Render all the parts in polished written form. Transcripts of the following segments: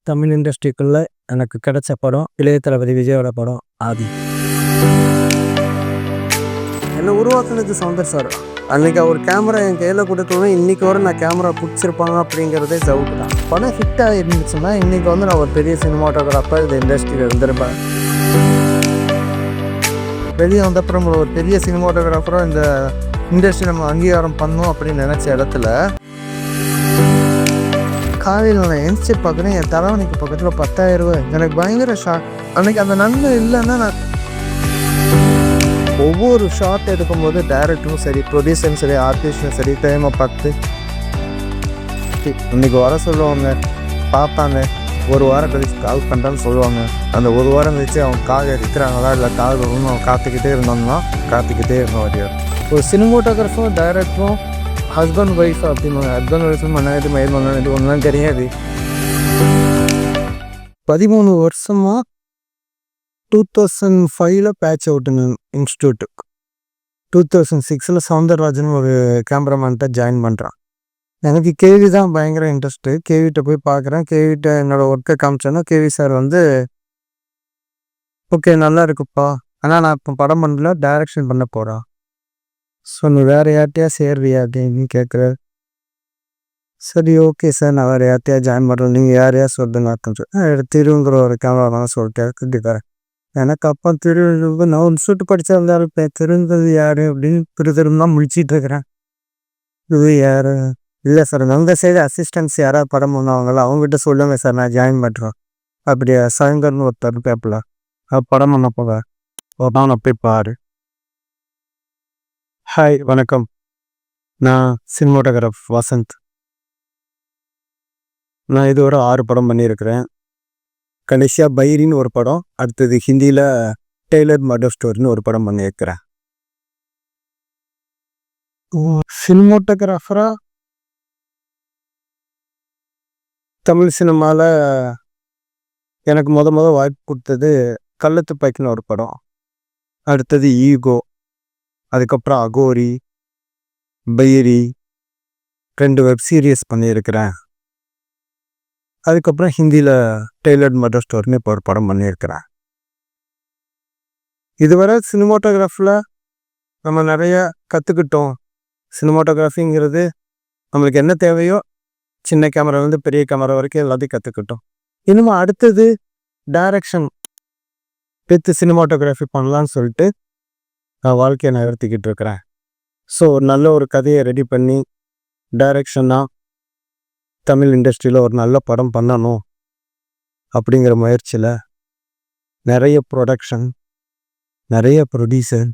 தமிழ் இண்டஸ்ட்ரிக்குள்ள எனக்கு கிடைச்ச படம் இளைய தளபதி விஜயோட படம் ஆதி. என்னை உருவாக்குனது சௌந்தர் சார். அன்றைக்கி அவர் கேமரா என் கையில் கொடுத்தோன்னே இன்றைக்கி வர நான் கேமரா பிடிச்சிருப்பாங்க அப்படிங்கிறதே சவுட்டு தான். படம் ஹிட்டாக இருந்துச்சுன்னா இன்றைக்கி வந்து நான் ஒரு பெரிய சினிமாட்டோகிராஃபர் இந்த இண்டஸ்ட்ரியில் இருந்திருப்பேன். வெளியே வந்தப்புறம் ஒரு பெரிய சினிமாட்டோகிராஃபராக இந்த இண்டஸ்ட்ரி நம்ம அங்கீகாரம் பண்ணோம் அப்படின்னு நினச்ச இடத்துல காலையில் நான் எந்திரிச்சு பார்க்குறேன், என் தலைவணிக்கு பக்கத்தில் 10,000 ரூபாய். எனக்கு பயங்கர ஷாக். அன்றைக்கி அந்த நன்மை இல்லைன்னா நான் ஒவ்வொரு ஷாட் எடுக்கும்போது டைரக்டரும் சரி, ப்ரொடியூசரும் சரி, ஆர்டிஸ்டும் சரி டைமை பார்த்து இன்றைக்கி வர சொல்லுவாங்க, பார்ப்பாங்க, ஒரு வாரம் கழிச்சு கால் பண்ணுறான்னு சொல்லுவாங்க. அந்த ஒரு வாரம் கழிச்சு அவங்க கால் எடுக்கிறாங்களா இல்லை கால் வரணும்னு அவங்க காத்துக்கிட்டே இருந்தோம்னா காத்துக்கிட்டே இருந்தோம். வரையும் ஒரு சினிமோட்டோகிராஃபரும் டைரக்டரும் ஹஸ்பண்ட் ஒய்ஃப் அப்படின்னு ஹஸ்பண்ட் ஒய்ஃபும் மன்னாயிட்டு மயில் மன்னாயிட்டு ஒன்றும் தெரியாது. 13 வருஷமாக 2005 பேட்ச் அவுட்டுங்க இன்ஸ்டியூட்டுக்கு. 2006 சவுந்தரராஜன் ஒரு கேமராமேன்ட்ட ஜாயின் பண்ணுறான். எனக்கு கேவி தான் பயங்கர இன்ட்ரெஸ்ட்டு. கேவிட்ட போய் பார்க்குறேன். கேவிட்ட என்னோடய ஒர்க்கை காமிச்சேன்னா கேவி சார் வந்து ஓகே நல்லா இருக்குப்பா, ஆனால் நான் இப்போ படம் பண்ணல, டைரக்ஷன் பண்ண போகிறேன். ஸோ நீ வேறு யார்ட்டையா சேர்றியா அப்படின்னு கேட்குறாரு. சரி ஓகே சார், நான் வேறு யார்ட்டையா ஜாயின் பண்ணுறேன், நீங்கள் யாரையா சொல்லுங்க அப்படின்னு திருங்கிற ஒரு கேமராமேன் சொல்லிட்டு கட்டிக்காரன். எனக்கு அப்போ திரு நான் ஒரு சுட்டு படித்தா இருந்தாலும் இப்போ திருந்தது யார் அப்படின்னு திரும்ப முடிச்சிட்டு இருக்கிறேன். இது யார்? இல்லை சார், உங்கள் சைடு அசிஸ்டன்ஸ் யாராவது படம் பண்ணுவாங்களோ அவங்ககிட்ட சொல்லுங்கள் சார், நான் ஜாயின் பண்ணுறேன். அப்படியா சங்கர்னு ஒருத்தர் பேப்பில் படம் பண்ண போக நான் போய் பாரு. ஹாய் வணக்கம், நான் சினிமோட்டோகிராஃப் வசந்த். நான் இது ஒரு 6 படம் பண்ணியிருக்கிறேன். கடைசியாக பைரின்னு ஒரு படம், அடுத்தது ஹிந்தியில் டெய்லர் மர்டர் ஸ்டோரின்னு ஒரு படம் பண்ணியிருக்கிறேன். சினிமோட்டோகிராஃபராக தமிழ் சினிமாவில் எனக்கு முத வாய்ப்பு கொடுத்தது கள்ளத்துப்பாக்கின்னு ஒரு படம், அடுத்தது ஈகோ, அதுக்கப்புறம் அகோரி, பைரி, 2 வெப் சீரியஸ் பண்ணியிருக்கிறேன். அதுக்கப்புறம் ஹிந்தியில் டெய்லர் மர்டர் ஸ்டோரின்னு இப்போ ஒரு படம் பண்ணியிருக்கிறேன். இதுவரை சினிமோட்டோகிராஃபில் நம்ம நிறைய கற்றுக்கிட்டோம். சினிமோட்டோகிராஃபிங்கிறது நம்மளுக்கு என்ன தேவையோ சின்ன கேமராலேருந்து பெரிய கேமரா வரைக்கும் எல்லாத்தையும் கற்றுக்கிட்டோம். இன்னும் அடுத்தது டைரக்ஷன் வித் சினிமோட்டோகிராஃபி பண்ணலான்னு சொல்லிட்டு நான் வாழ்க்கையை நகர்த்திக்கிட்டு இருக்கிறேன். ஸோ நல்ல ஒரு கதையை ரெடி பண்ணி டைரக்ஷனாக தமிழ் இண்டஸ்ட்ரியில் ஒரு நல்ல படம் பண்ணணும் அப்படிங்கிற முயற்சியில் நிறைய ப்ரொடக்ஷன், நிறைய ப்ரொடியூசர்,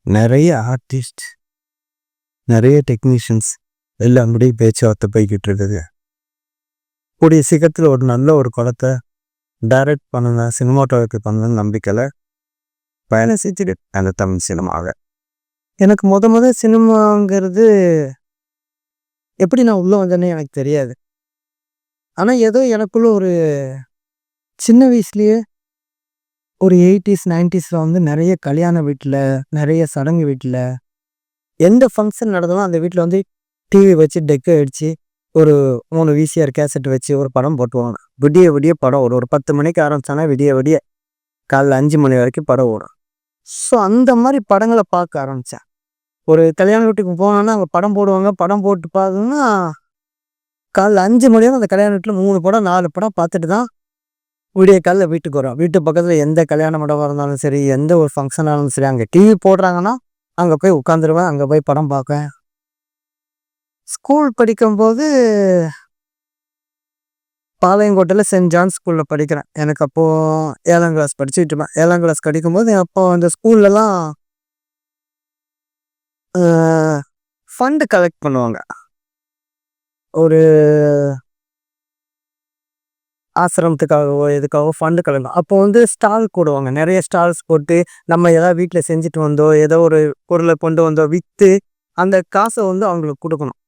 நிறைய ஆர்டிஸ்ட், நிறைய டெக்னீஷியன்ஸ் எல்லாம் கூட பேச்சுவார்த்தை போய்கிட்டு இருக்குது. கூடிய சீக்கிரத்தில் ஒரு நல்ல ஒரு படத்தை டைரக்ட் பண்ணணும், சினிமாட்டோகிராஃபி பண்ணணும்னு நம்பிக்கையில் பயணம் செஞ்சுட்டு அந்த தமிழ் சினிமாவை. எனக்கு முத சினிமாங்கிறது எப்படி நான் உள்ளே வந்தேன்னே எனக்கு தெரியாது. ஆனால் ஏதோ எனக்குள்ள ஒரு சின்ன வயசுலேயே ஒரு 80s 90s வந்து நிறைய கல்யாண வீட்டில், நிறைய சடங்கு வீட்டில், எந்த ஃபங்க்ஷன் நடந்தாலும் அந்த வீட்டில் வந்து டிவி வச்சு டெக்கை அடித்து ஒரு 3 VCR கேசட் வச்சு ஒரு படம் போட்டுவாங்க. விடிய படம் ஒரு 10 மணிக்கு ஆரம்பித்தானா விடிய காலைல 5 மணி வரைக்கும் படம் ஓடும். ஸோ அந்த மாதிரி படங்களை பார்க்க ஆரம்பித்தேன். ஒரு கல்யாண வீட்டுக்கு போனோன்னா அங்கே படம் போடுவாங்க. படம் போட்டு பார்த்தோன்னா காலைல 5 மணி வரை அந்த கல்யாண வீட்டில் 3 படம் 4 படம் பார்த்துட்டு தான் விடிய காலைல வீட்டுக்கு வரோம். வீட்டு பக்கத்தில் எந்த கல்யாண மண்டபம் இருந்தாலும் சரி, எந்த ஒரு ஃபங்க்ஷன் ஆனாலும் சரி, அங்கே டிவி போடுறாங்கன்னா அங்கே போய் உட்காந்துருவேன், அங்கே போய் படம் பார்ப்பேன். ஸ்கூல் படிக்கும்போது பாளையங்கோட்டையில் சென்ட் ஜான் ஸ்கூலில் படிக்கிறேன். எனக்கு அப்போது 7ஆம் கிளாஸ் படிச்சுட்டு இருப்பேன். 7ஆம் கிளாஸ் படிக்கும்போது அப்போ அந்த ஸ்கூல்லலாம் ஃபண்டு கலெக்ட் பண்ணுவாங்க. ஒரு ஆசிரமத்துக்காகவோ எதுக்காகவோ ஃபண்டு கலெக்ட். அப்போ வந்து ஸ்டால் போடுவாங்க. நிறைய ஸ்டால்ஸ் போட்டு நம்ம ஏதாவது வீட்டில் செஞ்சுட்டு வந்தோ, ஏதோ ஒரு பொருளை கொண்டு வந்தோ விற்று அந்த காசை வந்து அவங்களுக்கு கொடுக்கணும்.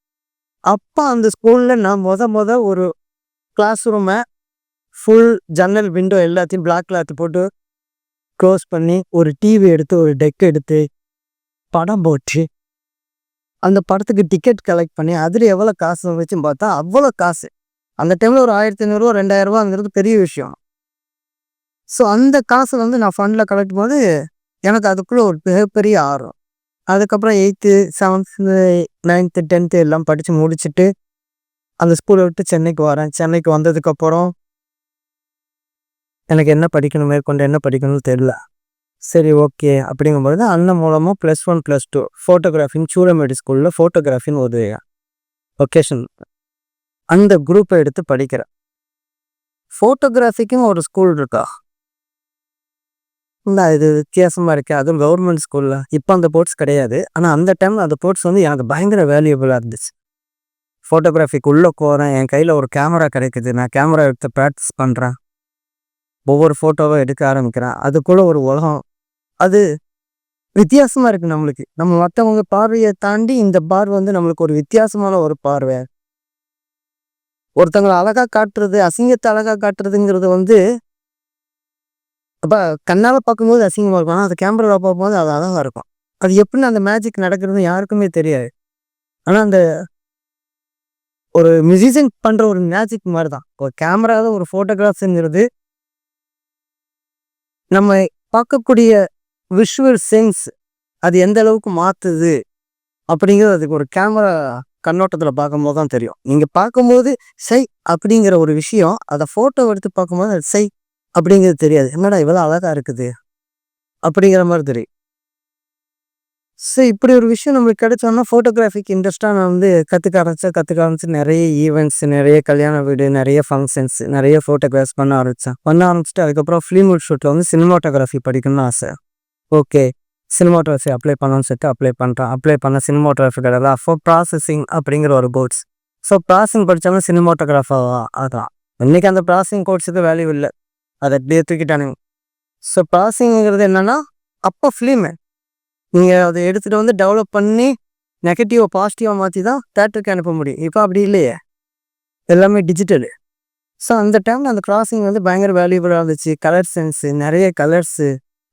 அப்போ அந்த ஸ்கூலில் நான் முத ஒரு கிளாஸ் ரூமை ஃபுல் ஜன்னல் விண்டோ எல்லாத்தையும் பிளாக் கிளாத் போட்டு க்ளோஸ் பண்ணி ஒரு டிவி எடுத்து ஒரு டெக் எடுத்து படம் போட்டு அந்த படத்துக்கு டிக்கெட் கலெக்ட் பண்ணி அதில் எவ்வளோ காசு வச்சுன்னு பார்த்தா அவ்வளோ காசு. அந்த டைமில் ஒரு 1500 2000 பெரிய விஷயம். ஸோ அந்த காசை வந்து நான் ஃபண்டில் கலெக்ட் போது எனக்கு அதுக்குள்ளே ஒரு மிகப்பெரிய ஆர்வம். அதுக்கப்புறம் 8th 7th 9th 10th எல்லாம் படித்து முடிச்சுட்டு அந்த ஸ்கூலை விட்டு சென்னைக்கு வரேன். சென்னைக்கு வந்ததுக்கப்புறம் எனக்கு என்ன படிக்கணும், மேற்கொண்டு என்ன படிக்கணும்னு தெரில. சரி ஓகே அப்படிங்கும்போது அண்ணன் மூலமாக +1 +2 ஃபோட்டோகிராஃபின்னு சூரமேடு ஸ்கூலில் ஃபோட்டோகிராஃபின்னு ஒரு ஒகேஷன் அந்த குரூப்பை எடுத்து படிக்கிறேன். ஃபோட்டோகிராஃபிக்கும் ஒரு ஸ்கூல் இருக்கா? இல்லை, இது வித்தியாசமாக இருக்குது. அதுவும் கவர்மெண்ட் ஸ்கூலில். இப்போ அந்த போர்ட்ஸ் கிடையாது. ஆனால் அந்த டைமில் அந்த போர்ட்ஸ் வந்து எனக்கு பயங்கர வேல்யூபிளாக இருந்துச்சு. ஃபோட்டோகிராஃபிக்கு உள்ளே போகிறேன், என் கையில் ஒரு கேமரா கிடைக்குது, நான் கேமரா எடுத்து ப்ராக்டிஸ் பண்ணுறேன், ஒவ்வொரு ஃபோட்டோவை எடுக்க ஆரம்பிக்கிறேன். அதுக்குள்ளே ஒரு உலகம், அது வித்தியாசமாக இருக்குது நம்மளுக்கு. நம்ம மற்றவங்க பார்வையை தாண்டி இந்த பார்வை வந்து நம்மளுக்கு ஒரு வித்தியாசமான ஒரு பார்வை. ஒருத்தவங்களை அழகாக காட்டுறது, அசிங்கத்தை அழகாக காட்டுறதுங்கிறது வந்து அப்போ கண்ணால் பார்க்கும்போது அசிங்கமாக இருக்கும். ஆனால் அது கேமராவில் பார்க்கும்போது அது அழகாக இருக்கும். அது எப்படின்னு அந்த மேஜிக் நடக்கிறதுன்னு யாருக்குமே தெரியாது. ஆனால் அந்த ஒரு மியூசிஷியன் பண்ணுற ஒரு மேஜிக் மாதிரி தான். ஒரு கேமராவில் ஒரு ஃபோட்டோகிராஃப்ஸுங்கிறது நம்ம பார்க்கக்கூடிய விஷுவல் சென்ஸ் அது எந்த அளவுக்கு மாற்றுது அப்படிங்கிறது அதுக்கு ஒரு கேமரா கண்ணோட்டத்தில் பார்க்கும்போது தான் தெரியும். நீங்கள் பார்க்கும்போது சை அப்படிங்கிற ஒரு விஷயம், அதை ஃபோட்டோ எடுத்து பார்க்கும்போது அது சை அப்படிங்கிறது தெரியாது. என்னடா இவ்வளோ அழகாக இருக்குது அப்படிங்கிற மாதிரி தெரியும். ஸோ இப்படி ஒரு விஷயம் நம்மளுக்கு கிடைச்சோன்னா ஃபோட்டோகிராஃபிக் இன்ட்ரெஸ்ட்டாக நான் வந்து கற்றுக்க ஆரம்பிச்சு நிறைய ஈவெண்ட்ஸ், நிறைய கல்யாண வீடு, நிறைய ஃபங்க்ஷன்ஸ், நிறைய ஃபோட்டோகிராஃப்ஸ் பண்ண ஆரம்பிச்சுட்டு அதுக்கப்புறம் ஃபிலிம் ஷூட்டில் வந்து சினிமாட்டோகிராஃபி படிக்கணும்னு ஆசை. ஓகே, சினிமாட்டோகிராஃபி அப்ளை பண்ணணும்னு சொல்லிட்டு அப்ளை பண்ண சினிமாட்டோகிராஃபி கிடையாது. அப்போ ப்ராசஸிங் அப்படிங்கிற ஒரு கோர்ஸ். ஸோ ப்ராசஸிங் படித்தாலும் சினிமாட்டோகிராஃபாக அதான். இன்றைக்கி அந்த ப்ராசஸிங் கோர்ஸுக்கு வேல்யூ இல்லை, அதை அப்படியே தூக்கிட்டானுங்க. ஸோ ப்ராசஸிங்கிறது என்னென்னா, அப்போ ஃபிலிமு நீங்கள் அதை எடுத்துகிட்டு வந்து டெவலப் பண்ணி நெகட்டிவை பாசிட்டிவாக மாற்றி தான் தேட்டருக்கு அனுப்ப முடியும். இப்போ அப்படி இல்லையே, எல்லாமே டிஜிட்டலு. ஸோ அந்த டைமில் அந்த கிராசிங் வந்து பயங்கர வேல்யூபிளாக இருந்துச்சு. கலர் சென்ஸு, நிறைய கலர்ஸு.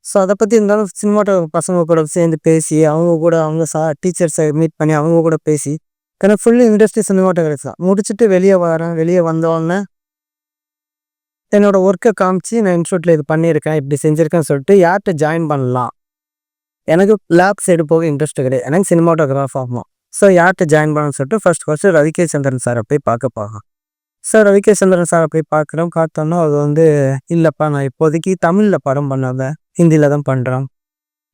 ஸோ அதை பற்றி இருந்தாலும் சினிமாட்டோ பசங்க கூட சேர்ந்து பேசி, அவங்க கூட அவங்க டீச்சர்ஸை மீட் பண்ணி அவங்க கூட பேசி, எனக்கு ஃபுல்லி இண்டஸ்ட்ரி சினிமாட்டோகிராஃபி தான். முடிச்சுட்டு வெளியே வரேன். வெளியே வந்தோடனே என்னோடய ஒர்க்கை காமிச்சு நான் இன்ஸ்டியூட்டில் இது பண்ணியிருக்கேன், இப்படி செஞ்சுருக்கேன்னு சொல்லிட்டு யார்கிட்ட ஜாயின் பண்ணலாம். எனக்கு லேப் சைடு போக இன்ட்ரெஸ்ட் கிடையாது, எனக்கு சினிமாட்டோகிராஃப் ஆகணும். ஸோ யார்கிட்ட ஜாயின் பண்ணணும்னு சொல்லிட்டு ஃபஸ்ட்டு ரவிகே சந்திரன் சாரை போய் பார்க்க. ஸோ ரவிகே சந்திரன் சாரை போய் பார்த்தோன்னா அது வந்து இல்லைப்பா, நான் இப்போதைக்கு தமிழில் படம் பண்ணாத, ஹிந்தியில் தான் பண்ணுறேன்.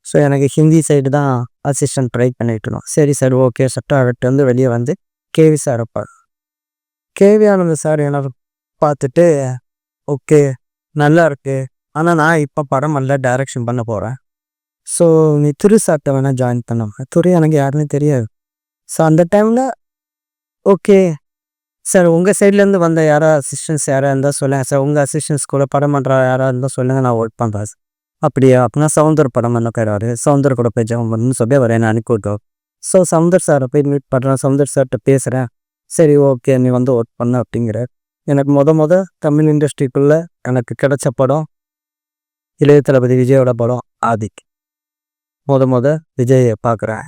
ஸோ எனக்கு ஹிந்தி சைடு தான் அசிஸ்டன்ட் ட்ரை பண்ணிட்டுருந்தோம். சரி சார், ஓகே சட்டம் அவர்கிட்ட வந்து வெளியே வந்து கேவி சார் இருப்பார். கேவி ஆனந்த் சார் எனக்கு பார்த்துட்டு ஓகே நல்லா இருக்குது, ஆனால் நான் இப்போ படம் நல்லா டைரக்ஷன் பண்ண போகிறேன். ஸோ நீ துரு சார்ட்ட வேணால் ஜாயின் பண்ணாமல். துரு எனக்கு யாருன்னு தெரியாது. ஸோ அந்த டைமில் ஓகே சார், உங்கள் சைட்லேருந்து வந்த யாராவது அசிஸ்டன்ஸ் யாராக இருந்தால் சொல்லுங்கள் சார், உங்கள் அசிஸ்டன்ஸ் கூட படம் பண்ணுற யாராக இருந்தால் சொல்லுங்கள், நான் ஒர்க் பண்ணுறேன் சார். அப்படியா, அப்படின்னா சவுந்தர் படம் பண்ண போயிடாரு, சவுந்தர் கூட போய் ஜாயின் பண்ணணும்னு சொல்லி அவர் என்ன அனுப்பி விட்டோம். ஸோ சவுந்தர் சாரை போய் மீட் பண்ணுறேன், சவுந்தர் சார்கிட்ட பேசுகிறேன். சரி ஓகே, நீ வந்து ஒர்க் பண்ண அப்படிங்கிற. எனக்கு தமிழ் இண்டஸ்ட்ரிக்குள்ளே எனக்கு கிடைச்ச படம் இளைய தளபதி விஜயோட படம் ஆதிக். விஜயை பார்க்குறேன்.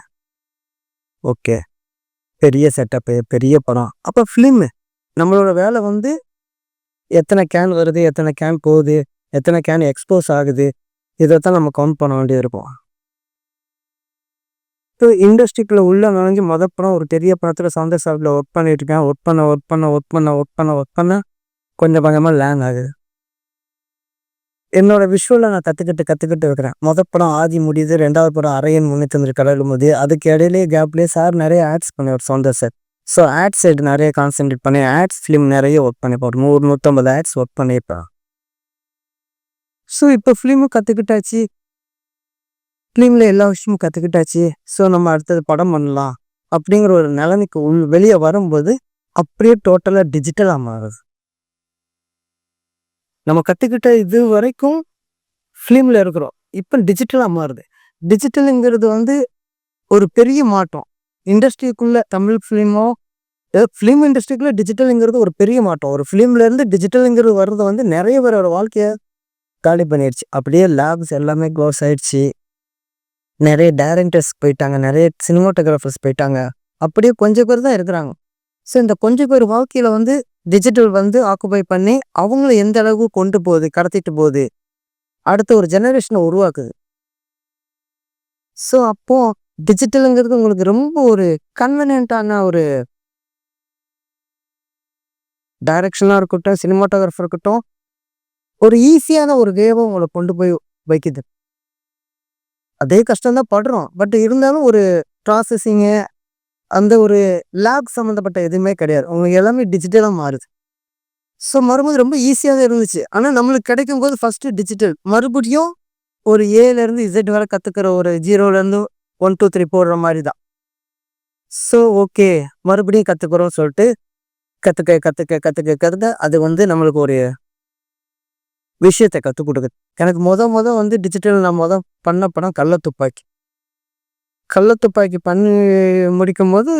ஓகே, பெரிய செட்டப்பு, பெரிய படம். அப்போ ஃபிலிமு நம்மளோட வேலை வந்து எத்தனை கேன் வருது, எத்தனை கேன் போகுது, எத்தனை கேன் எக்ஸ்போஸ் ஆகுது, இதைத்தான் நம்ம கவுண்ட் பண்ண வேண்டியது இருக்கும். ஸோ இண்டஸ்ட்ரிக்குள்ளே உள்ளே நுழைஞ்சு படம் ஒரு பெரிய படத்தில் சவுந்தர் சாப்பில் ஒர்க் பண்ணிட்டுருக்கேன். ஒர்க் பண்ண கொஞ்சம் கொஞ்சமாக லேங் ஆகுது. என்னோடய விஷுவலில் நான் கற்றுக்கிட்டு இருக்கிறேன். படம் ஆதி முடியுது, 2வது படம் அரையன் 350 கடலும் போது, அதுக்கு இடையிலேயே கேப்லேயே சார் நிறைய ஆட்ஸ் பண்ணுவார் Soundar sir. So ads side நிறைய கான்சென்ட்ரேட் பண்ணி ஆட்ஸ் ஃபிலிம் நிறைய ஒர்க் பண்ணிப்போம். ஒரு 100-150 ஆட்ஸ் ஒர்க் பண்ணியிருப்பேன். ஸோ இப்போ ஃபிலிமும் கற்றுக்கிட்டாச்சு, ஃபிலிமில் எல்லா விஷயமும் கற்றுக்கிட்டாச்சு. ஸோ நம்ம அடுத்தது படம் பண்ணலாம் அப்படிங்கிற ஒரு நிலைமைக்கு வெளியே வரும்போது அப்படியே டோட்டலாக டிஜிட்டலாக மாறுது. நம்ம கற்றுக்கிட்ட இது வரைக்கும் ஃபிலிமில் இருக்கிறோம், இப்போ டிஜிட்டலாக மாறுது. டிஜிட்டலுங்கிறது வந்து ஒரு பெரிய மாற்றம் இண்டஸ்ட்ரிக்குள்ளே. தமிழ் ஃபிலிமோ ஃபிலிம் இண்டஸ்ட்ரிக்குள்ளே டிஜிட்டலுங்கிறது ஒரு பெரிய மாற்றம். ஒரு ஃபிலிம்லேருந்து டிஜிட்டலுங்கிறது வர்றது வந்து நிறைய பேரோட வாழ்க்கையை காலி பண்ணிடுச்சு. அப்படியே லேப்ஸ் எல்லாமே க்ளோஸ் ஆகிடுச்சு. நிறைய டைரக்டர்ஸ் போயிட்டாங்க, நிறைய சினிமாட்டோகிராஃபர்ஸ் போயிட்டாங்க. அப்படியே கொஞ்சம் பேர் தான் இருக்கிறாங்க. ஸோ இந்த கொஞ்சம் பேர் வாழ்க்கையில் வந்து டிஜிட்டல் வந்து ஆக்குபை பண்ணி அவங்கள எந்த அளவுக்கு கொண்டு போகுது, கடத்திட்டு போகுது, அடுத்த ஒரு ஜெனரேஷனை உருவாக்குது. ஸோ அப்போ டிஜிட்டலுங்கிறது உங்களுக்கு ரொம்ப ஒரு கன்வீனியன்ட்டான ஒரு டைரக்ஷனாக இருக்கட்டும், சினிமாட்டோகிராஃபர் இருக்கட்டும், ஒரு ஈஸியான ஒரு வேவை உங்களை கொண்டு போய் வைக்குது. அதே கஷ்டம் தான் படுறோம். பட் இருந்தாலும் ஒரு ப்ராசஸிங்கு, அந்த ஒரு லேப் சம்மந்தப்பட்ட எதுவுமே கிடையாது. உங்களுக்கு எல்லாமே டிஜிட்டலாக மாறுது. ஸோ மறுபடியும் ரொம்ப ஈஸியாக தான் இருந்துச்சு. ஆனால் நம்மளுக்கு கிடைக்கும்போது ஃபஸ்ட்டு டிஜிட்டல். மறுபடியும் ஒரு ஏலேருந்து இசட் வரை கற்றுக்கிற ஒரு 0லேருந்து 1, 2, 3 போடுற மாதிரி தான். ஸோ ஓகே, மறுபடியும் கற்றுக்குறோம்னு சொல்லிட்டு கற்றுக்க அது வந்து நம்மளுக்கு ஒரு விஷயத்தை கற்றுக் கொடுக்குது. எனக்கு வந்து டிஜிட்டல் நான் பண்ண படம் கள்ளத்துப்பாக்கி. கள்ளத்துப்பாக்கி பண்ணி முடிக்கும்போது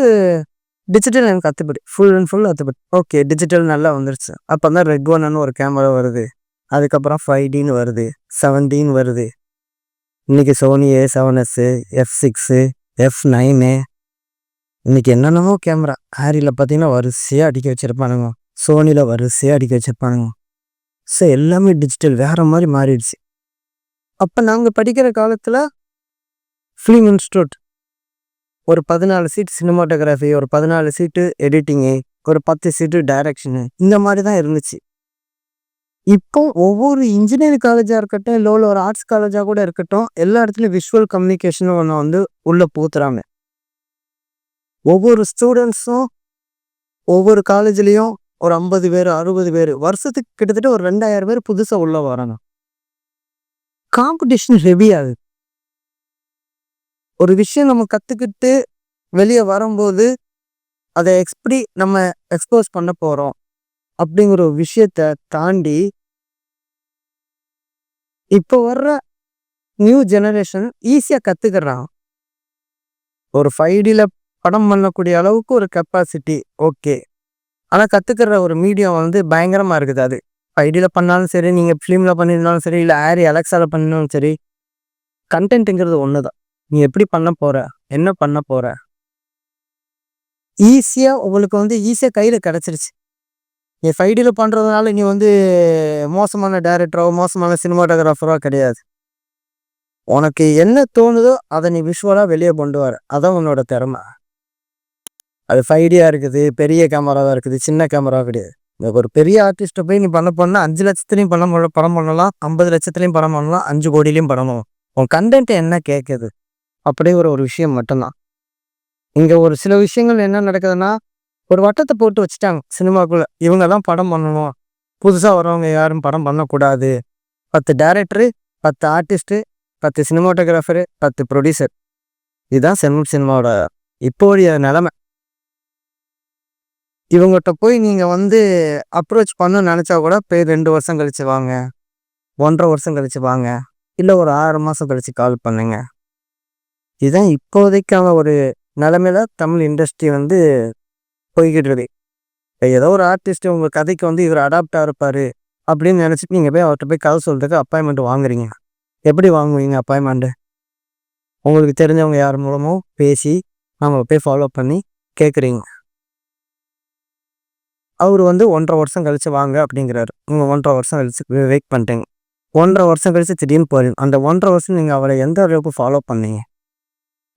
டிஜிட்டல் எனக்கு அத்துப்படி, ஃபுல் அண்ட் ஃபுல் அத்துப்படி. ஓகே, டிஜிட்டல் நல்லா வந்துருச்சு. அப்போ தான் ரெட் ஒன்னு ஒரு கேமரா வருது. அதுக்கப்புறம் 5Dன்னு வருது, 7Dன்னு வருது. இன்றைக்கி சோனி A7S, F6, F9, இன்றைக்கி என்னென்னமோ கேமரா. ஹேரியில் பார்த்தீங்கன்னா வரிசையாக அடிக்க வச்சுருப்பானுங்க, சோனியில் வரிசையாக அடிக்க வச்சுருப்பானுங்க. ஸோ எல்லாமே டிஜிட்டல் வேறு மாதிரி மாறிடுச்சு. அப்போ நாங்கள் படிக்கிற காலத்தில் ஃபிலிம் இன்ஸ்டியூட் ஒரு 14 சீட்டு சினிமாட்டோகிராஃபி, ஒரு 14 சீட்டு எடிட்டிங்கு, ஒரு 10 சீட்டு டைரக்ஷனு, இந்த மாதிரி தான் இருந்துச்சு. இப்போ ஒவ்வொரு இன்ஜினியரிங் காலேஜாக இருக்கட்டும், இல்லை ஒரு ஆர்ட்ஸ் காலேஜாக கூட இருக்கட்டும், எல்லா இடத்துலையும் விஷுவல் கம்யூனிகேஷன் ஒன்று வந்து உள்ளே பூத்துறாங்க. ஒவ்வொரு ஸ்டூடெண்ட்ஸும் ஒவ்வொரு காலேஜ்லேயும் ஒரு 50 பேர், 60 பேர், வருஷத்துக்கு கிட்டத்தட்ட ஒரு 2000 பேர் புதுசாக உள்ளே வராங்க. காம்படிஷன் ஹெவி ஆகுது. ஒரு விஷயம் நம்ம கற்றுக்கிட்டு வெளியே வரும்போது அதை எப்படி நம்ம எக்ஸ்போஸ் பண்ண போகிறோம் அப்படிங்கிற ஒரு விஷயத்தை தாண்டி இப்போ வர்ற நியூ ஜெனரேஷன் ஈஸியாக கற்றுக்கிறான். ஒரு 5Dயில் படம் பண்ணக்கூடிய அளவுக்கு ஒரு கெப்பாசிட்டி ஓகே. ஆனால் கற்றுக்கிற ஒரு மீடியம் வந்து பயங்கரமாக இருக்குது. அது 5Dயில் பண்ணாலும் சரி, நீங்கள் ஃபிலிமில் பண்ணியிருந்தாலும் சரி, இல்லை அலெக்ஸாவில் பண்ணினாலும் சரி, கண்டென்ட்டுங்கிறது ஒன்று தான். நீ எப்படி பண்ண போகிற, என்ன பண்ண போகிற, ஈஸியாக உங்களுக்கு வந்து ஈஸியாக கையில் கிடச்சிருச்சு. நீ 5Dயில் பண்ணுறதுனால நீ வந்து மோசமான டைரக்டரோ மோசமான சினிமாட்டோகிராஃபரோ கிடையாது. உனக்கு என்ன தோணுதோ அதை நீ விஷுவலாக வெளியே கொண்டு வர, அதான் உன்னோட திறமை. அது 5Dயாக இருக்குது, பெரிய கேமராவாக இருக்குது, சின்ன கேமரா கிடையாது. ஒரு பெரிய ஆர்டிஸ்ட்டை போய் நீ பண்ண 5 லட்சத்துலையும் படம் பண்ணலாம், 50 லட்சத்துலையும் படம் பண்ணலாம், 5 கோடியிலையும் படம் பண்ணலாம். உன் கண்டென்ட் என்ன கேட்குது அப்படிங்கிற ஒரு விஷயம் மட்டும்தான். இங்கே ஒரு சில விஷயங்கள் என்ன நடக்குதுன்னா, ஒரு வட்டத்தை போட்டு வச்சுட்டாங்க சினிமாக்குள்ளே. இவங்க தான் படம் பண்ணணும், புதுசாக வரவங்க யாரும் படம் பண்ணக்கூடாது. 10 டைரக்டரு, 10 ஆர்டிஸ்ட்டு, 10 சினிமாட்டோகிராஃபரு, 10 ப்ரொடியூசர். இதுதான் சினிமாவோட இப்போதைய நிலமை. இவங்ககிட்ட போய் நீங்கள் வந்து அப்ரோச் பண்ணணும்னு நினச்சா கூட போய் 2 வருஷம் கழிச்சு வாங்க, 1.5 வருஷம் கழிச்சு வாங்க, இல்லை ஒரு 6 மாதம் கழிச்சு கால் பண்ணுங்க. இதுதான் இப்போதைக்கான ஒரு நிலமையில தமிழ் இண்டஸ்ட்ரி வந்து போய்கிட்டு இருக்கு. இப்போ ஏதோ ஒரு ஆர்டிஸ்ட் உங்கள் கதைக்கு வந்து இவர் அடாப்டாக இருப்பார் அப்படின்னு நினச்சிட்டு நீங்கள் போய் அவர்கிட்ட போய் கதை சொல்கிறதுக்கு அப்பாயின்மெண்ட் வாங்குறீங்க. எப்படி வாங்குவீங்க அப்பாயின்மெண்ட்டு? உங்களுக்கு தெரிஞ்சவங்க யார் மூலமோ பேசி நம்ம போய் ஃபாலோ பண்ணி கேட்குறீங்க. அவர் வந்து 1.5 வருஷம் கழிச்சு வாங்க அப்படிங்கிறாரு. நீங்கள் 1.5 வருஷம் கழிச்சு வெயிட் பண்ணிட்டீங்க. 1.5 வருஷம் கழிச்சு திடீர்னு போகிறீங்க. அந்த 1.5 வருஷம் நீங்கள் அவரை எந்த அளவுக்கு ஃபாலோ பண்ணீங்க?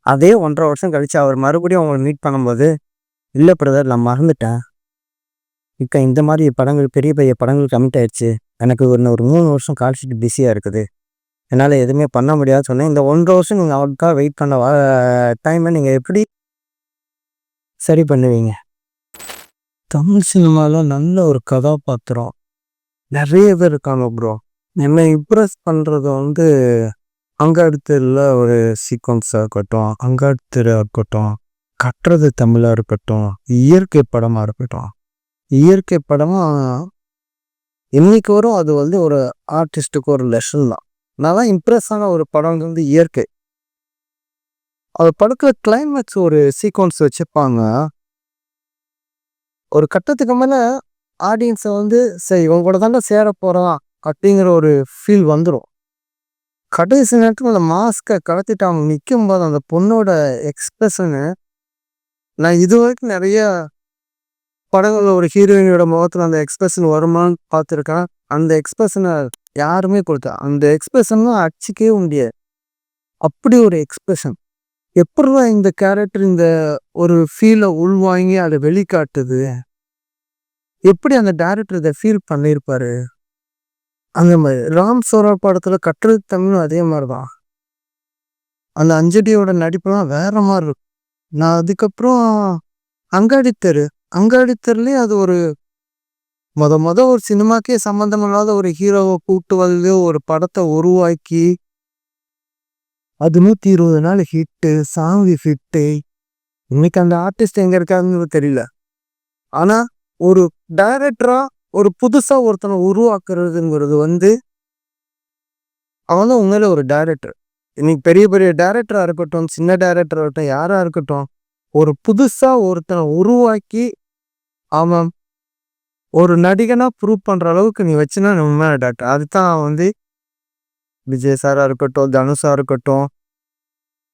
அதே 1.5 வருஷம் கழிச்சு அவர் மறுபடியும் உங்களை மீட் பண்ணும்போது, இல்லை பிரதர் நான் மறந்துட்டேன், இப்போ இந்த மாதிரி படங்கள் பெரிய பெரிய படங்கள் கமிட் ஆயிடுச்சு, எனக்கு ஒரு 3 வருஷம் கால்ஷீட் பிஸியாக இருக்குது, என்னால் எதுவுமே பண்ண முடியாதுன்னு சொன்னேன். இந்த 1.5 வருஷம் நீங்கள் அவருக்காக வெயிட் பண்ண டைமை நீங்கள் எப்படி சரி பண்ணுவீங்க? தமிழ் சினிமாவில் நல்ல ஒரு கதாபாத்திரம் நிறைய பேர் இருக்காங்க ப்ரோ. என்னை இம்ப்ரெஸ் பண்ணுறது வந்து அங்காடித்தெருவில் ஒரு சீக்வன்ஸாக இருக்கட்டும், அங்காடித்தெருவாக இருக்கட்டும், கட்டுறது தமிழாக இருக்கட்டும், இயற்கை படமாக இருக்கட்டும். இயற்கை படமாக இன்னைக்கு வரும் அது வந்து ஒரு ஆர்டிஸ்ட்டுக்கு ஒரு லெசன் தான். நல்லா இம்ப்ரெஸ் ஆன ஒரு படம் வந்து இயற்கை. அது படத்தில் கிளைமேக்ஸ் ஒரு சீக்வன்ஸ் வச்சுருப்பாங்க. ஒரு கட்டத்துக்கு மேலே ஆடியன்ஸை வந்து சரி இவங்க கூட தாண்டா சேர போகிறான் அப்படிங்கிற ஒரு ஃபீல் வந்துடும். கடைசி நேரத்தில் அந்த மாஸ்கை கலத்திட்டு அவங்க நிற்கும் போது அந்த பொண்ணோட எக்ஸ்பிரஷனு நான் இது வரைக்கும் நிறைய படங்களில் ஒரு ஹீரோயினோட முகத்தில் அந்த எக்ஸ்பிரஷன் வருமானு பார்த்துருக்கேன். அந்த எக்ஸ்பிரஷனை யாருமே கொடுத்தா அந்த எக்ஸ்பிரஷன்லாம் அடிச்சிக்கவே முடியாது. அப்படி ஒரு எக்ஸ்பிரஷன். எப்படிதான் இந்த கேரக்டர் இந்த ஒரு ஃபீலை உள்வாங்கி அதை வெளிக்காட்டுது, எப்படி அந்த டைரக்டர் இதை ஃபீல் பண்ணியிருப்பாரு. அந்த மாதிரி ராம் சோரா படத்தில் கட்டுரை தமிழும் அதே மாதிரி தான். அந்த அஞ்சலியோட நடிப்புலாம் வேற மாதிரி இருக்கும். நான் அதுக்கப்புறம் அங்காடித்தெரு அங்காடித்தெருலேயே அது ஒரு ஒரு சினிமாக்கே சம்மந்தம் இல்லாத ஒரு ஹீரோவை கூட்டு வந்து ஒரு படத்தை உருவாக்கி அது 120 நாள் ஹிட்டு, சாங் ஹிட்டு. இன்னைக்கு அந்த ஆர்டிஸ்ட் எங்க இருக்காருன்னு தெரியல. ஆனா ஒரு டைரக்டரா ஒரு புதுசா ஒருத்தனை உருவாக்குறதுங்கிறது வந்து அவன் தான் உண்மையில ஒரு டைரக்டர். இன்னைக்கு பெரிய பெரிய டைரக்டரா இருக்கட்டும், சின்ன டைரக்டரா இருக்கட்டும், யாரா இருக்கட்டும், ஒரு புதுசா ஒருத்தனை உருவாக்கி அவன் ஒரு நடிகனா ப்ரூவ் பண்ற அளவுக்கு நீ வச்சுனா நீ உண்மையான டைரக்டர். அதுதான் வந்து விஜய் சாரா இருக்கட்டும், தனுஷா இருக்கட்டும்,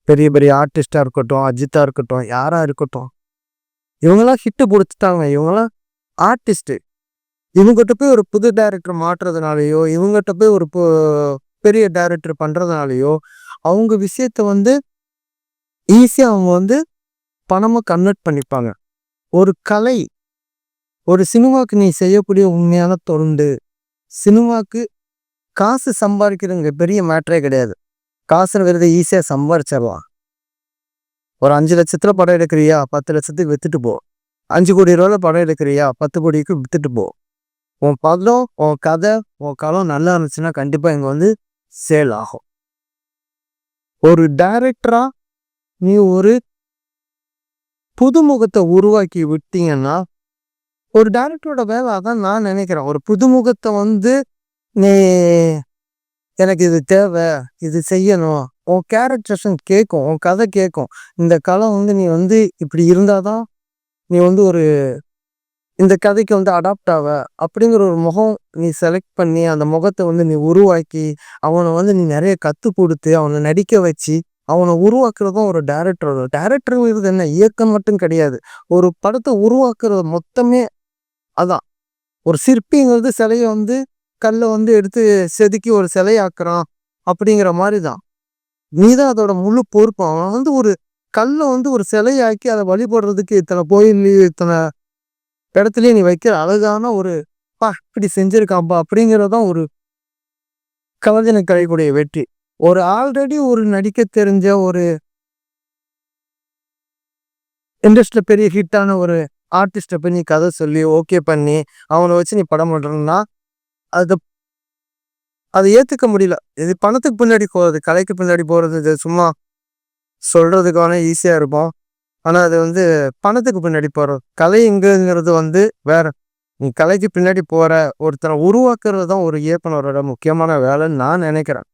பெரிய பெரிய ஆர்டிஸ்டா இருக்கட்டும், அஜித்தா இருக்கட்டும், யாரா இருக்கட்டும், இவங்கெல்லாம் ஹிட்டு கொடுத்துட்டாங்க. இவங்கெல்லாம் ஆர்டிஸ்ட்டு. இவங்ககிட்ட போய் ஒரு புது டைரக்டர் மாற்றுறதுனாலையோ, இவங்ககிட்ட போய் ஒரு பெரிய டைரக்டர் பண்றதுனாலையோ அவங்க விஷயத்த வந்து ஈஸியா அவங்க வந்து பணமா கன்வெர்ட் பண்ணிப்பாங்க. ஒரு கலை, ஒரு சினிமாவுக்கு நீ செய்யக்கூடிய உண்மையான தொண்டு, சினிமாவுக்கு காசு சம்பாதிக்கிறதுங்க பெரிய மேட்டரே கிடையாது. காசுங்கிறது ஈஸியா சம்பாரிச்சிடலாம். ஒரு 5 லட்சத்துல படம் எடுக்கிறியா, 10 லட்சத்துக்கு வித்துட்டு போ. 5 கோடி ரூபாயில படம் எடுக்கிறியா, 10 கோடிக்கு வித்துட்டு போ. உன் படம், உன் கதை, உன் களம் நல்லா இருந்துச்சுன்னா கண்டிப்பா இங்க வந்து சேல் ஆகும். ஒரு டைரக்டரா நீ ஒரு புதுமுகத்தை உருவாக்கி விட்டீங்கன்னா, ஒரு டைரக்டரோட வேலை அதான் நான் நினைக்கிறேன். ஒரு புதுமுகத்தை வந்து நீ எனக்கு இது தேவை, இது செய்யணும், உன் கேரக்டர்ஸும் கேட்கும், உன் கதை கேட்கும். இந்த களம் வந்து நீ வந்து இப்படி இருந்தாதான் நீ வந்து ஒரு இந்த கதைக்கு வந்து அடாப்ட் ஆவ அப்படிங்கிற ஒரு முகம் நீ செலக்ட் பண்ணி அந்த முகத்தை வந்து நீ உருவாக்கி அவனை வந்து நீ நிறைய கற்றுக் கொடுத்து அவனை நடிக்க வச்சு அவனை உருவாக்குறதும் ஒரு டைரக்டர். டைரக்டருங்கிறது என்ன, இயக்கம் மட்டும் கிடையாது. ஒரு படத்தை உருவாக்குறது மொத்தமே அதான். ஒரு சிற்பிங்கிறது சிலையை வந்து கல்லை வந்து எடுத்து செதுக்கி ஒரு சிலையாக்குறான் அப்படிங்கிற மாதிரி தான். நீ தான் அதோட முழு பொறுப்பு. அவன் வந்து ஒரு கல்லை வந்து ஒரு சிலையாக்கி அதை வழிபடுறதுக்கு இத்தனை கோயில் இத்தனை இடத்துலயே நீ வைக்கிற அழகான ஒரு இப்படி செஞ்சிருக்கான்பா அப்படிங்கிறதான் ஒரு கலைஞனுக்கு கிடைக்கக்கூடிய வெற்றி. ஒரு ஆல்ரெடி ஒரு நடிக்க தெரிஞ்ச ஒரு இண்டஸ்ட்ரியில பெரிய ஹிட்டான ஒரு ஆர்டிஸ்ட்டை போய் நீ கதை சொல்லி ஓகே பண்ணி அவனை வச்சு நீ படம் பண்றன்னா அது அதை ஏத்துக்க முடியல. இது பணத்துக்கு பின்னாடி போறது, கலைக்கு பின்னாடி போறது இது சும்மா சொல்றதுக்கான ஈஸியா இருக்கும். ஆனா அது வந்து பணத்துக்கு பின்னாடி போறது. கலை எங்கிறது வந்து வேற. நீ கலைக்கு பின்னாடி போற ஒருத்தரை உருவாக்குறது தான் ஒரு இயக்குனரோட முக்கியமான வேலைன்னு நான் நினைக்கிறேன்.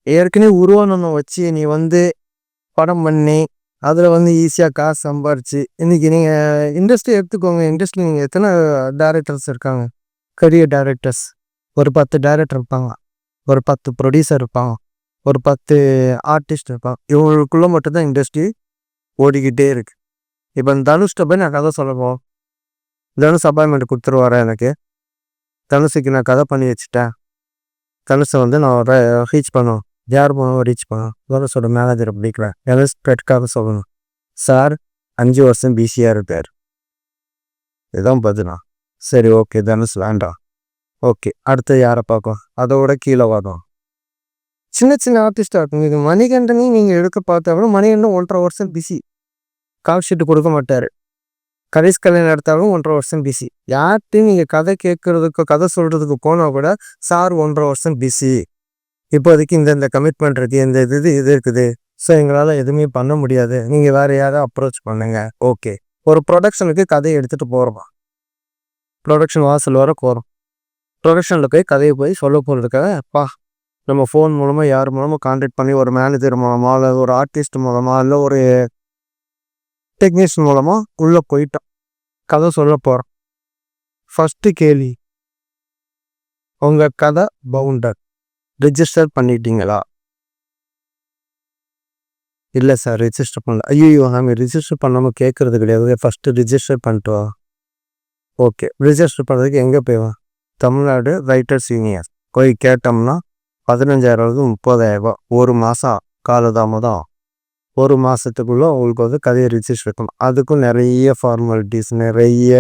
ஏற்கனவே உருவானவனை வச்சு நீ வந்து படம் பண்ணி அதில் வந்து ஈஸியாக காசு சம்பாரிச்சு இன்னைக்கு நீங்கள் இண்டஸ்ட்ரி எடுத்துக்கோங்க. இண்டஸ்ட்ரி நீங்கள் எத்தனை டைரக்டர்ஸ் இருக்காங்க, கரியர் டைரக்டர்ஸ். ஒரு 10 டைரக்டர் இருப்பாங்க, ஒரு 10 ப்ரொடியூசர் இருப்பாங்க, ஒரு 10 ஆர்டிஸ்ட் இருப்பாங்க. இவங்களுக்குள்ள மட்டும்தான் இண்டஸ்ட்ரி ஓடிக்கிட்டே இருக்கு. இப்போ தனுஷ்ட போய் நான் கதை சொல்லப்போம், தனுஷ் அப்பாயின்மெண்ட் கொடுத்துருவாரேன் எனக்கு. தனுஷுக்கு நான் கதை பண்ணி வச்சுட்டேன், தனுஷை வந்து நான் ரீச் பண்ணுவேன். யார் போனோம் ரீச் பண்ணுவோம், தனுஷோட மேனேஜரை பிடிக்கிறேன். பெட்காக சொல்லணும், சார் 5 வருஷம் பிஸியாக இருப்பார். இதுதான் பதினா. சரி ஓகே தனுஷ் வேண்டாம், ஓகே அடுத்து யாரை பார்க்கும், அதோட கீழே வரும். சின்ன சின்ன ஆர்டிஸ்டாக இருக்கும். இது மணிகண்டனையும் நீங்கள் எடுக்க பார்த்தா கூட மணிகண்டன் 1.5 வருஷம் பிஸி, கால் ஷீட்டு கொடுக்க மாட்டார். கடைசி கல்யாணம் எடுத்தாலும் 1.5 வருஷம் பிஸி. யார்கிட்டையும் நீங்கள் கதை கேட்கறதுக்கு கதை சொல்கிறதுக்கு போனால் கூட சார் 1.5 வருஷம் பிஸி, இப்போதைக்கு இந்த கமிட்மெண்ட் இருக்குது, இந்த இது இருக்குது, ஸோ எங்களால் எதுவுமே பண்ண முடியாது, நீங்கள் வேறு யாரை அப்ரோச் பண்ணுங்க. ஓகே, ஒரு ப்ரொடக்ஷனுக்கு கதையை எடுத்துகிட்டு போகிறோம், ப்ரொடக்ஷன் வாசல் வர போகிறோம். ப்ரொடக்ஷனில் போய் கதையை போய் சொல்ல போகிறதுக்காக நம்ம ஃபோன் மூலமாக யார் மூலமாக கான்டாக்ட் பண்ணி ஒரு மேனேஜர் மூலமாக இல்லை ஒரு ஆர்டிஸ்ட் மூலமாக இல்லை ஒரு டெக்னீஷியன் மூலமாக உள்ளே போயிட்டோம், கதை சொல்ல போகிறோம். ஃபஸ்ட்டு கேள்வி, உங்கள் கதை பவுண்டர் ரிஜிஸ்டர் பண்ணிட்டீங்களா? இல்லை சார் ரிஜிஸ்டர் பண்ணல. ஐயோ நாங்கள் ரிஜிஸ்டர் பண்ணாமல் கேட்குறது கிடையாது, ஃபஸ்ட்டு ரிஜிஸ்டர் பண்ணிட்டோம். ஓகே. ரிஜிஸ்டர் பண்ணுறதுக்கு எங்கே போய்வேன்? தமிழ்நாடு ரைட்டர்ஸ் யூனியன் போய் கேட்டோம்னா 15,000 30,000 ஒரு மாதம் காலதாமதம். ஒரு மாதத்துக்குள்ளே உங்களுக்கு வந்து கதையை ரிஜிஸ்டர் பண்ணணும். அதுக்கும் நிறைய ஃபார்மாலிட்டிஸ் நிறைய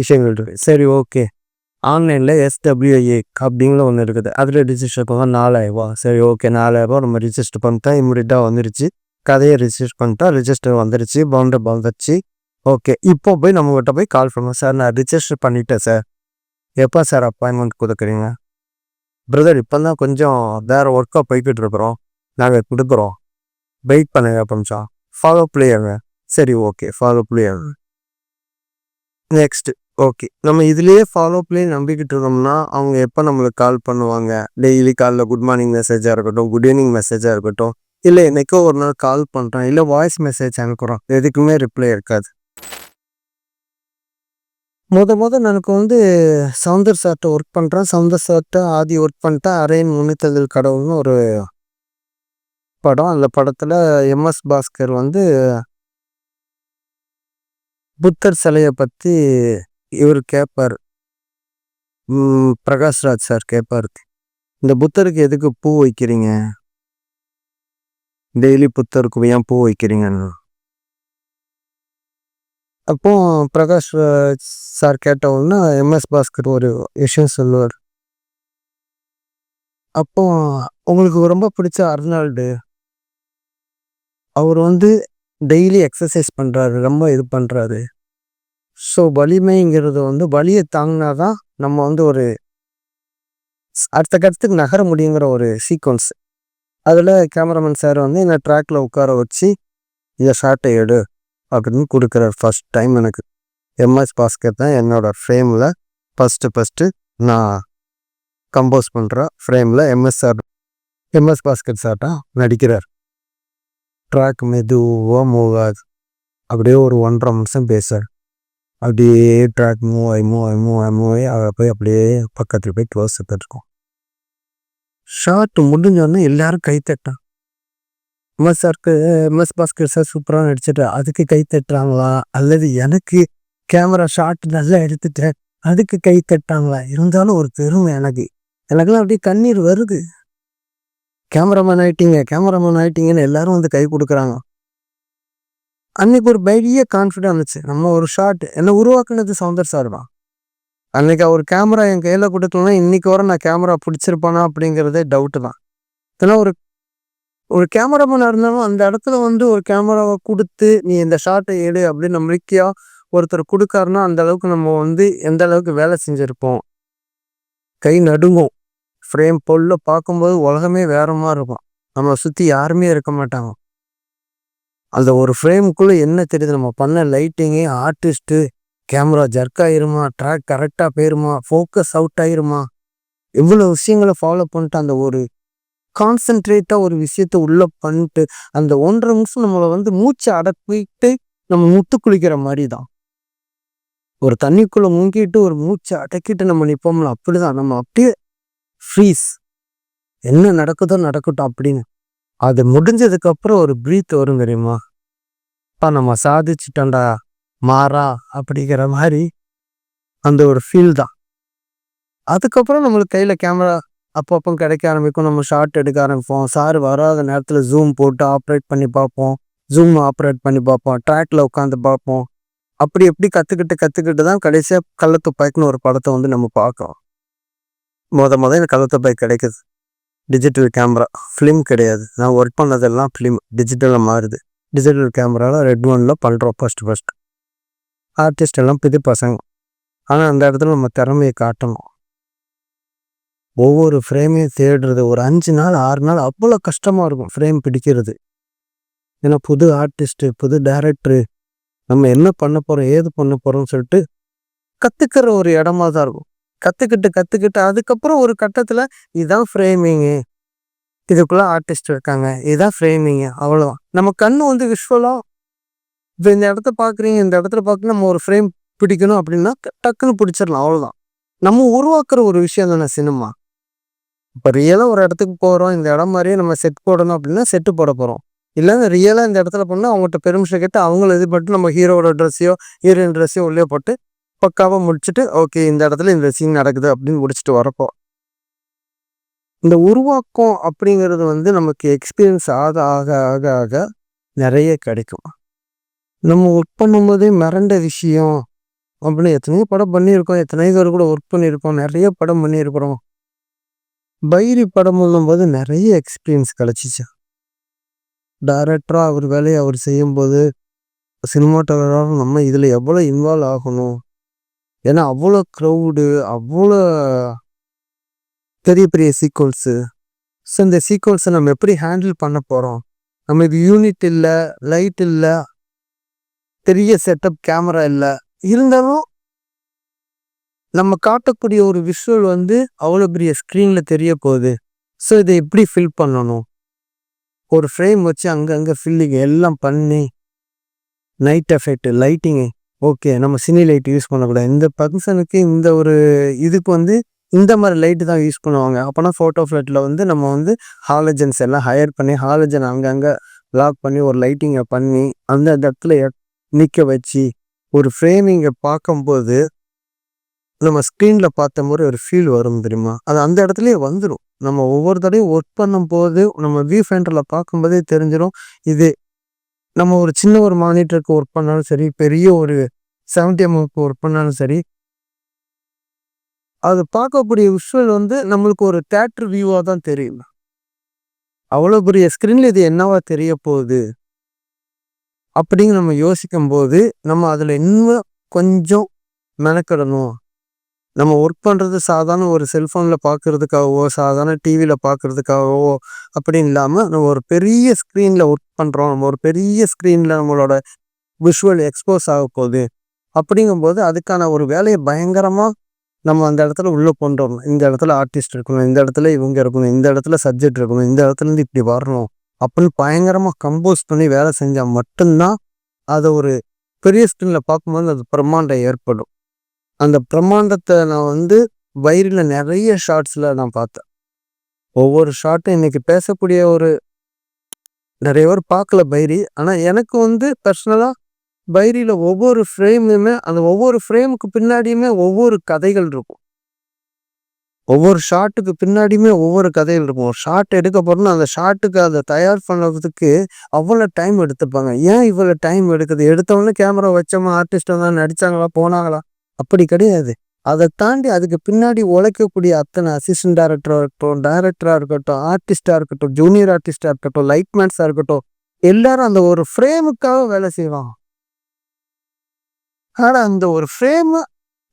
விஷயங்கள் இருக்குது. சரி ஓகே. ஆன்லைனில் SWA அப்படிங்கிற ஒன்று இருக்குது. அதில் ரிஜிஸ்டர் பண்ணால் 4,000. சரி ஓகே 4,000 நம்ம ரிஜிஸ்டர் பண்ணிட்டா இம்மிடியட்டாக வந்துருச்சு. கதையை ரிஜிஸ்டர் பண்ணிட்டா ரிஜிஸ்டர் வந்துருச்சு. பவுண்டர் வந்துருச்சு. ஓகே. இப்போ போய் நம்மகிட்ட போய் கால் பண்ணுவோம். சார் நான் ரிஜிஸ்டர் பண்ணிட்டேன் சார். எப்போ சார் அப்பாயின்மெண்ட் கொடுக்குறீங்க? பிரதர் இப்போ தான் கொஞ்சம் வேறு ஒர்க்காக போய்கிட்டு இருக்கிறோம். நாங்கள் கொடுக்குறோம். வெயிட் பண்ணுங்க கொஞ்சம். ஃபாலோ பிளேயருங்க. சரி okay follow player. Next okay. நம்ம இதுலேயே ஃபாலோ பிளே நம்பிக்கிட்டு இருந்தோம்னா அவங்க எப்போ நம்மளுக்கு கால் பண்ணுவாங்க? டெய்லி காலைல குட் மார்னிங் மெசேஜாக இருக்கட்டும், குட் ஈவினிங் மெசேஜாக இருக்கட்டும், இல்லை என்னைக்கோ ஒரு நாள் கால் பண்ணுறோம், இல்லை வாய்ஸ் மெசேஜ் அனுப்புகிறோம், எதுக்குமே ரிப்ளை இருக்காது. எனக்கு வந்து சவுந்தர் சார்கிட்ட ஒர்க் பண்ணுறேன். சவுந்தர் சார்கிட்ட ஆதி ஒர்க் பண்ணிட்டேன். அரையன் முன்னித்ததில் கடவுள்னு ஒரு படம். அந்த படத்தில் MS பாஸ்கர் வந்து புத்தர் சிலையை பற்றி இவர் கேட்பார். பிரகாஷ்ராஜ் சார் கேட்பார், இந்த புத்தருக்கு எதுக்கு பூ வைக்கிறீங்க? டெய்லி புத்தருக்கு ஏன் பூ வைக்கிறீங்கன்னு. அப்போ பிரகாஷ் சார் கேட்டவுடனே MS பாஸ்கர் ஒரு விஷயம் சொல்லுவார். அப்போ உங்களுக்கு ரொம்ப பிடிச்ச அர்னால்டு அவர் வந்து டெய்லி எக்ஸசைஸ் பண்ணுறாரு, ரொம்ப இது பண்ணுறாரு. ஸோ வலிமைங்கிறது வந்து வலியை தாங்கினாதான் நம்ம வந்து ஒரு அடுத்த கட்டத்துக்கு நகர முடியுங்கிற ஒரு சீக்வன்ஸ். அதில் கேமராமேன் சார் வந்து என்னை ட்ராக்கில் உட்கார வச்சு இந்த ஷார்ட்டை எடு அப்படின்னு கொடுக்குறாரு. ஃபர்ஸ்ட் டைம் எனக்கு MS பாஸ்கர் தான் என்னோடய ஃப்ரேமில் ஃபஸ்ட்டு நான் கம்போஸ் பண்ணுற ஃப்ரேமில் MS பாஸ்கர் சார் தான் நடிக்கிறார். ட்ராக் மெதுவாக மூவ் ஆகுது. அப்படியே ஒரு 1.5 நிமிஷம் பேசுறார். அப்படியே ட்ராக் மூவ் ஆகி அதை போய் அப்படியே பக்கத்தில் போய் க்ளோஸ் எடுத்துருக்கோம். ஷார்ட் முடிஞ்சோடனே எல்லாரும் கை தட்டான். MS பாஸ்கர் சார் சூப்பராக நடிச்சிட்டு அதுக்கு கை தட்டுறாங்களா, அல்லது எனக்கு கேமரா ஷார்ட் நல்லா எடுத்துட்டேன் அதுக்கு கை தட்டாங்களா? இருந்தாலும் ஒரு பெருமை எனக்கெல்லாம் அப்படியே கண்ணீர் வருது. கேமராமேன் ஆயிட்டீங்கன்னு எல்லாரும் வந்து கை கொடுக்குறாங்க. அன்னைக்கு ஒரு பெரிய கான்ஃபிடன்ஸ் இருந்துச்சு. நம்ம ஒரு ஷார்ட் என்னை உருவாக்குனது சவுந்தர் சார் தான். அன்னைக்கு அவர் கேமரா என் கையில் கொடுக்கலன்னா இன்னைக்கு வர நான் கேமரா பிடிச்சிருப்பானா அப்படிங்கிறதே டவுட்டு தான். ஏன்னா ஒரு கேமராமேனாக இருந்தாலும் அந்த இடத்துல வந்து ஒரு கேமராவை கொடுத்து நீ இந்த ஷார்ட்டை எடு அப்படின்னு நம்பிக்கையாக ஒருத்தர் கொடுக்காருன்னா அந்த அளவுக்கு நம்ம வந்து எந்த அளவுக்கு வேலை செஞ்சுருப்போம். கை நடுங்கும். ஃப்ரேம் பொல்ல பார்க்கும்போது உலகமே வேற மாதிரி இருக்கும். நம்மளை சுற்றி யாருமே இருக்க மாட்டாங்க. அந்த ஒரு ஃப்ரேமுக்குள்ளே என்ன தெரியுது, நம்ம பண்ண லைட்டிங்கு, ஆர்டிஸ்ட்டு, கேமரா ஜர்க் ஆயிருமா, ட்ராக் கரெக்டாக போயிருமா, ஃபோக்கஸ் அவுட் ஆயிருமா, இவ்வளோ விஷயங்களை ஃபாலோ பண்ணிட்டு அந்த ஒரு கான்சென்ட்ரேட்டாக ஒரு விஷயத்த உள்ளே பண்ணிட்டு அந்த 1.5 நிமிஷம் நம்மளை வந்து மூச்சை அடக்கிட்டு நம்ம முத்து குளிக்கிற மாதிரி தான். ஒரு தண்ணிக்குள்ளே முங்கிட்டு ஒரு மூச்சை அடக்கிட்டு நம்ம நிற்போம்ல, அப்படி தான் நம்ம அப்படியே ஃப்ரீஸ். என்ன நடக்குதோ நடக்கட்டும் அப்படின்னு. அது முடிஞ்சதுக்கப்புறம் ஒரு ப்ரீத் வரும் தெரியுமா, அப்பா நம்ம சாதிச்சிட்டோண்டா மாறா அப்படிங்கிற மாதிரி அந்த ஒரு ஃபீல் தான். அதுக்கப்புறம் நம்மளுக்கு கையில் கேமரா அப்பப்போ கிடைக்க ஆரம்பிக்கும். நம்ம ஷார்ட் எடுக்க ஆரம்பிப்போம். சார் வராத நேரத்தில் ஜூம் போட்டு ஆப்ரேட் பண்ணி பார்ப்போம். ட்ராக்ல உட்காந்து பார்ப்போம். அப்படி எப்படி கற்றுக்கிட்டு தான் கடைசியாக கள்ளத்துப்பாய்க்குன்னு ஒரு படத்தை வந்து நம்ம பார்க்குறோம். எனக்கு கள்ளத்துப்பாய் கிடைக்குது. டிஜிட்டல் கேமரா, ஃபிலிம் கிடையாது. நான் ஒர்க் பண்ணதெல்லாம் ஃபிலிம் டிஜிட்டலில் மாறுது. டிஜிட்டல் கேமராவில் Red 1 பண்ணுறோம் ஃபஸ்ட்டு. ஆர்டிஸ்ட் எல்லாம் புது பசங்க. ஆனால் அந்த இடத்துல நம்ம திறமையை காட்டணும். ஒவ்வொரு ஃப்ரேமையும் தேடுறது ஒரு 5 நாள் 6 நாள் அவ்வளோ கஷ்டமாக இருக்கும் ஃப்ரேம் பிடிக்கிறது. ஏன்னா புது ஆர்டிஸ்ட்டு, புது டைரக்டரு, நம்ம என்ன பண்ண போகிறோம் ஏது பண்ண போகிறோம்னு சொல்லிட்டு கற்றுக்கிற ஒரு இடமா தான் இருக்கும். கற்றுக்கிட்டு அதுக்கப்புறம் ஒரு கட்டத்தில் இதுதான் ஃப்ரேமிங்கு, இதுக்குள்ளே ஆர்டிஸ்ட் இருக்காங்க, இதுதான் ஃப்ரேமிங்கு, அவ்வளோதான். நம்ம கண்ணு வந்து விஷுவலாக இப்போ இந்த இடத்த பார்க்குறீங்க, இந்த இடத்துல பார்க்க நம்ம ஒரு ஃப்ரேம் பிடிக்கணும் அப்படின்னா டக்குன்னு பிடிச்சிடலாம், அவ்வளோதான். நம்ம உருவாக்குற ஒரு விஷயம் தானே சினிமா. இப்போ ரியலாக ஒரு இடத்துக்கு போகிறோம், இந்த இடம் மாதிரியே நம்ம செட் போடணும் அப்படின்னா செட்டு போட போகிறோம். இல்லைன்னா ரியலாக இந்த இடத்துல போனால் அவங்ககிட்ட பெர்மிஷன் கேட்டு அவங்கள இது பண்ணிட்டு நம்ம ஹீரோட ட்ரெஸ்ஸையோ ஹீரோயின் ட்ரெஸ்ஸையோ உள்ளே போட்டு பக்காவாக முடிச்சுட்டு ஓகே இந்த இடத்துல இந்த சீன் நடக்குது அப்படின்னு முடிச்சுட்டு வரப்போ இந்த உருவாக்கம் அப்படிங்கிறது வந்து நமக்கு எக்ஸ்பீரியன்ஸ் ஆக ஆக ஆக ஆக நிறைய கிடைக்கும். நம்ம ஒர்க் பண்ணும்போதே மிரண்ட விஷயம் அப்படின்னு எத்தனையோ படம் பண்ணியிருக்கோம், எத்தனையோ பேர் கூட ஒர்க் பண்ணியிருக்கோம், நிறைய படம் பண்ணியிருக்கிறோம். பைரி படம் பண்ணும்போது நிறைய எக்ஸ்பீரியன்ஸ் கிடச்சிச்சு. டைரக்டராக அவர் வேலையை அவர் செய்யும்போது சினிமாட்டோகிராஃபராக நம்ம இதில் எவ்வளோ இன்வால்வ் ஆகணும், ஏன்னா அவ்வளோ க்ரௌடு, அவ்வளோ பெரிய பெரிய சீக்வல்ஸு. ஸோ இந்த சீக்வல்ஸை நம்ம எப்படி ஹேண்டில் பண்ண போகிறோம், நம்ம இது யூனிட் இல்லை, லைட் இல்லை, பெரிய செட்டப் கேமரா இல்லை, இருந்தாலும் நம்ம காட்டக்கூடிய ஒரு விஷுவல் வந்து அவ்வளோ பெரிய ஸ்க்ரீனில் தெரிய போகுது. ஸோ இதை எப்படி ஃபில் பண்ணணும், ஒரு ஃப்ரேம் வச்சு அங்கங்கே ஃபில்லிங் எல்லாம் பண்ணி நைட் எஃபெக்ட் லைட்டிங்கு ஓகே நம்ம சினி லைட் யூஸ் பண்ணக்கூடாது, இந்த ஃபங்க்ஷனுக்கு இந்த ஒரு இதுக்கு வந்து இந்த மாதிரி லைட்டு தான் யூஸ் பண்ணுவாங்க. அப்போனா ஃபோட்டோ ஃப்ளட்டில் வந்து நம்ம வந்து ஹாலஜன்ஸ் எல்லாம் ஹையர் பண்ணி ஹாலஜன் அங்கங்கே லாக் பண்ணி ஒரு லைட்டிங்கை பண்ணி அந்த இடத்துல நிற்க வச்சு ஒரு ஃப்ரேமிங்கை பார்க்கும்போது நம்ம ஸ்க்ரீனில் பார்த்த மாதிரி ஒரு ஃபீல் வரும் தெரியுமா, அது அந்த இடத்துலையே வந்துடும். நம்ம ஒவ்வொரு தடையும் ஒர்க் பண்ணும்போது நம்ம வியூ ஃபைண்டரில் பார்க்கும்போதே தெரிஞ்சிடும். இது நம்ம ஒரு சின்ன ஒரு மானிட்டருக்கு ஒர்க் பண்ணாலும் சரி, பெரிய ஒரு 70mm ஒர்க் பண்ணாலும் சரி, அது பார்க்கக்கூடிய விஷுவல் வந்து நம்மளுக்கு ஒரு தியேட்டர் வியூவாக தான் தெரியும். அவ்வளோ பெரிய ஸ்க்ரீனில் இது என்னவா தெரிய போகுது அப்படின்னு நம்ம யோசிக்கும் போது நம்ம அதில் இன்னும் கொஞ்சம் மெனக்கிடணும். நம்ம ஒர்க் பண்ணுறது சாதாரண ஒரு செல்ஃபோனில் பார்க்குறதுக்காகவோ சாதாரண டிவியில் பார்க்குறதுக்காகவோ அப்படின்னு இல்லாமல் நம்ம ஒரு பெரிய ஸ்க்ரீனில் ஒர்க் பண்ணுறோம், நம்ம ஒரு பெரிய ஸ்க்ரீனில் நம்மளோட விஷுவல் எக்ஸ்போஸ் ஆக போகுது. அப்படிங்கும்போது அதுக்கான ஒரு வேலையை பயங்கரமாக நம்ம அந்த இடத்துல உள்ளே கொண்டு வரணும். இந்த இடத்துல ஆர்டிஸ்ட் இருக்கணும், இந்த இடத்துல இவங்க இருக்கணும், இந்த இடத்துல சப்ஜெக்ட் இருக்கணும், இந்த இடத்துலேருந்து இப்படி வரணும் அப்படின்னு பயங்கரமாக கம்போஸ் பண்ணி வேலை செஞ்சால் மட்டும்தான் அதை ஒரு பெரிய ஸ்க்ரீனில் பார்க்கும்போது அது பிரம்மாண்டம் ஏற்படும். அந்த பிரம்மாண்டத்தை நான் வந்து பைரியில் நிறைய ஷார்ட்ஸில் நான் பார்த்தேன். ஒவ்வொரு ஷார்ட்டும் இன்னைக்கு பேசக்கூடிய ஒரு நிறைய பேர் பார்க்கல பைரி, ஆனால் எனக்கு வந்து பர்சனலாக பைரியில் ஒவ்வொரு ஃப்ரேமுமே அந்த ஒவ்வொரு ஃப்ரேமுக்கு பின்னாடியுமே ஒவ்வொரு கதைகள் இருக்கும். ஒவ்வொரு ஷாட்டுக்கு பின்னாடியுமே ஒவ்வொரு கதைகள் இருக்கும். ஒரு ஷார்ட் எடுக்க போகிறோம்னா அந்த ஷாட்டுக்கு அதை தயார் பண்ணுறதுக்கு அவ்வளோ டைம் எடுத்துப்பாங்க. ஏன் இவ்வளோ டைம் எடுக்குது, எடுத்தவொடனே கேமரா வச்சோமா ஆர்டிஸ்ட் தான் நடித்தாங்களா போனாங்களா அப்படி கிடையாது. அதை தாண்டி அதுக்கு பின்னாடி உழைக்கக்கூடிய அத்தனை அசிஸ்டன்ட் டைரக்டராக இருக்கட்டும், டைரக்டராக இருக்கட்டும், ஆர்டிஸ்டாக இருக்கட்டும், ஜூனியர் ஆர்டிஸ்டாக இருக்கட்டும், லைட்மேன்ஸாக இருக்கட்டும், எல்லாரும் அந்த ஒரு ஃப்ரேமுக்காக வேலை செய்வாங்க. ஆனால் அந்த ஒரு ஃப்ரேமு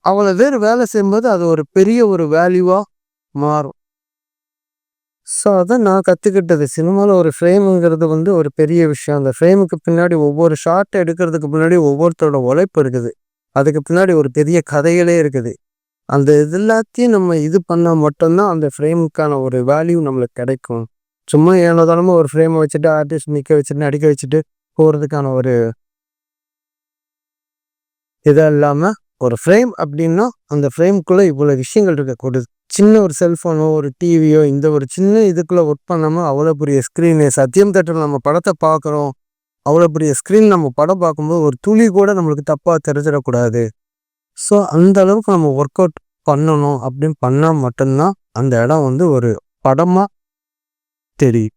அவ்வளோ பேர் வேலை செய்யும்போது அது ஒரு பெரிய ஒரு வேல்யூவாக மாறும். ஸோ அதை நான் கற்றுக்கிட்டது. சினிமாவில் ஒரு ஃப்ரேமுங்கிறது வந்து ஒரு பெரிய விஷயம். அந்த ஃப்ரேமுக்கு பின்னாடி ஒவ்வொரு ஷாட்டை எடுக்கிறதுக்கு முன்னாடி ஒவ்வொருத்தரோட உழைப்பு இருக்குது, அதுக்கு பின்னாடி ஒரு பெரிய கதைகளே இருக்குது. அந்த இது எல்லாத்தையும் நம்ம இது பண்ணால் மட்டும்தான் அந்த ஃப்ரேமுக்கான ஒரு வேல்யூ நம்மளுக்கு கிடைக்கும். சும்மா ஏனோதானமாக ஒரு ஃப்ரேமை வச்சுட்டு ஆர்டிஸ்ட் நிற்க வச்சுட்டு நடிக்க வச்சுட்டு போகிறதுக்கான ஒரு இதாக இல்லாமல் ஒரு ஃப்ரேம் அப்படின்னா அந்த ஃப்ரேமுக்குள்ளே இவ்வளோ விஷயங்கள் இருக்கக்கூடாது. சின்ன ஒரு செல்ஃபோனோ ஒரு டிவியோ இந்த ஒரு சின்ன இதுக்குள்ளே ஒர்க் பண்ணாமல் அவ்வளோ பெரிய ஸ்க்ரீனு சத்தியம் தேட்டரில் நம்ம படத்தை பார்க்குறோம், அவ்வளோ பெரிய ஸ்க்ரீன் நம்ம படம் பார்க்கும்போது ஒரு துளி கூட நம்மளுக்கு தப்பாக தெரிஞ்சிடக்கூடாது. ஸோ அந்த அளவுக்கு நம்ம ஒர்க் அவுட் பண்ணணும். அப்படின்னு பண்ணால் மட்டும்தான் அந்த இடம் வந்து ஒரு படமாக தெரியும்.